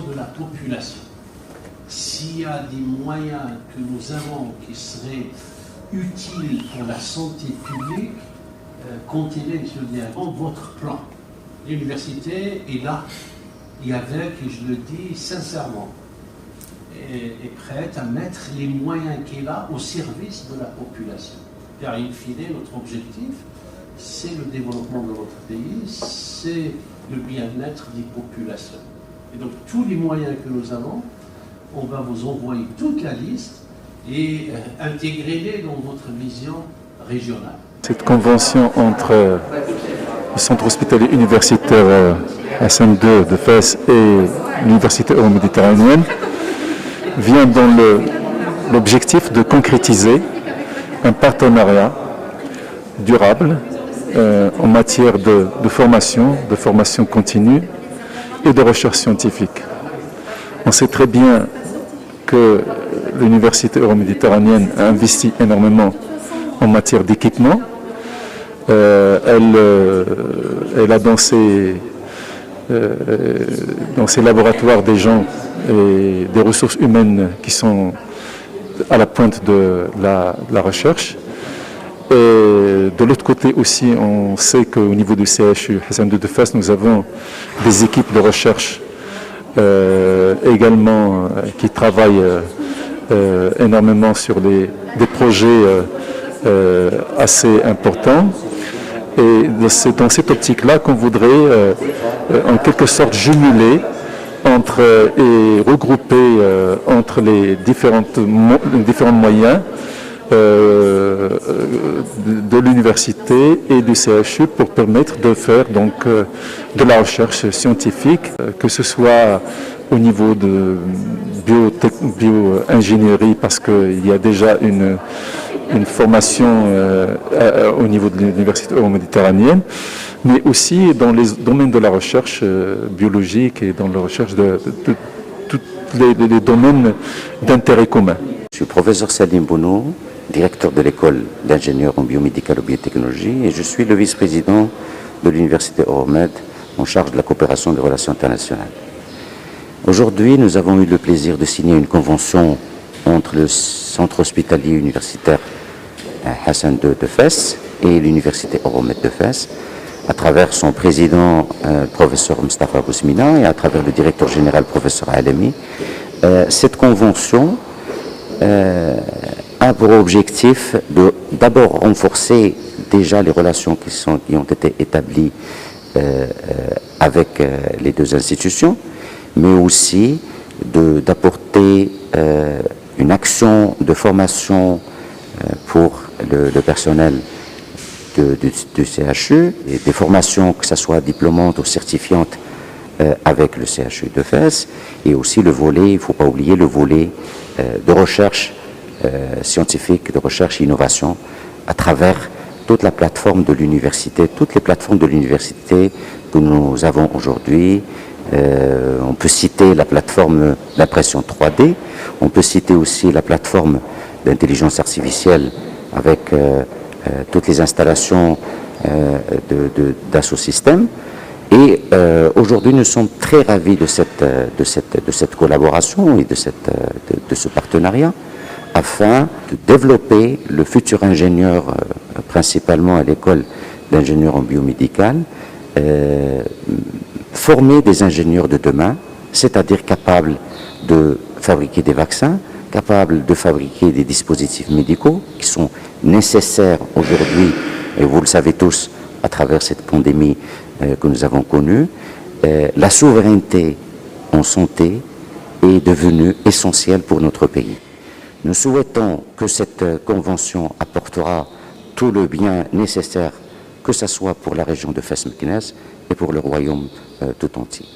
de la population. S'il y a des moyens que nous avons qui seraient utiles pour la santé publique, comptez-les, monsieur le directeur, votre plan. L'université est là, et avec, et je le dis sincèrement, est prête à mettre les moyens qu'elle a au service de la population. Car in fine, notre objectif, c'est le développement de notre pays, c'est le bien-être des populations. Et donc tous les moyens que nous avons, on va vous envoyer toute la liste et intégrer-les dans votre vision régionale. Cette convention entre le centre hospitalier universitaire Hassan II de Fès et l'université euro-méditerranéenne vient dans l'objectif de concrétiser un partenariat durable en matière de formation continue et de recherche scientifique. On sait très bien que l'université euro-méditerranéenne a investi énormément en matière d'équipement. Elle a dans ses laboratoires des gens et des ressources humaines qui sont à la pointe de la recherche. Et de l'autre côté aussi, on sait qu'au niveau du CHU Hassan II de Fès, nous avons des équipes de recherche également qui travaillent énormément sur des projets assez importants. Et c'est dans cette optique-là qu'on voudrait en quelque sorte jumeler et regrouper entre les différents moyens de l'université et du CHU pour permettre de faire donc de la recherche scientifique, que ce soit au niveau de bio-ingénierie, parce qu'il y a déjà une formation au niveau de l'université euro-méditerranéenne, mais aussi dans les domaines de la recherche biologique et dans la recherche de tous les domaines d'intérêt commun. Je suis professeur Salim Bounou, directeur de l'école d'ingénieurs en biomédical et biotechnologie, et je suis le vice-président de l'université Euromed en charge de la coopération des relations internationales. Aujourd'hui, nous avons eu le plaisir de signer une convention entre le centre hospitalier universitaire Hassan II de Fès et l'université Euromed de Fès, à travers son président, professeur Mustafa Bousmina, et à travers le directeur général, professeur Alemi. Cette convention a pour objectif de d'abord renforcer déjà les relations qui ont été établies avec les deux institutions, mais aussi d'apporter une action de formation pour le personnel du CHU, et des formations, que ce soit diplômantes ou certifiantes, avec le CHU de Fès, et aussi le volet, il ne faut pas oublier le volet de recherche scientifique, de recherche et innovation, à travers toute la plateforme de l'université, toutes les plateformes de l'université que nous avons aujourd'hui. On peut citer la plateforme d'impression 3D, on peut citer aussi la plateforme d'intelligence artificielle avec toutes les installations d'Assosystème. Et aujourd'hui, nous sommes très ravis de cette collaboration et de ce partenariat, afin de développer le futur ingénieur, principalement à l'école d'ingénieurs en biomédical, former des ingénieurs de demain, c'est-à-dire capables de fabriquer des vaccins, capables de fabriquer des dispositifs médicaux qui sont nécessaires aujourd'hui, et vous le savez tous, à travers cette pandémie que nous avons connue. La souveraineté en santé est devenue essentielle pour notre pays. Nous souhaitons que cette convention apportera tout le bien nécessaire, que ce soit pour la région de Fès-Meknès et pour le royaume tout entier.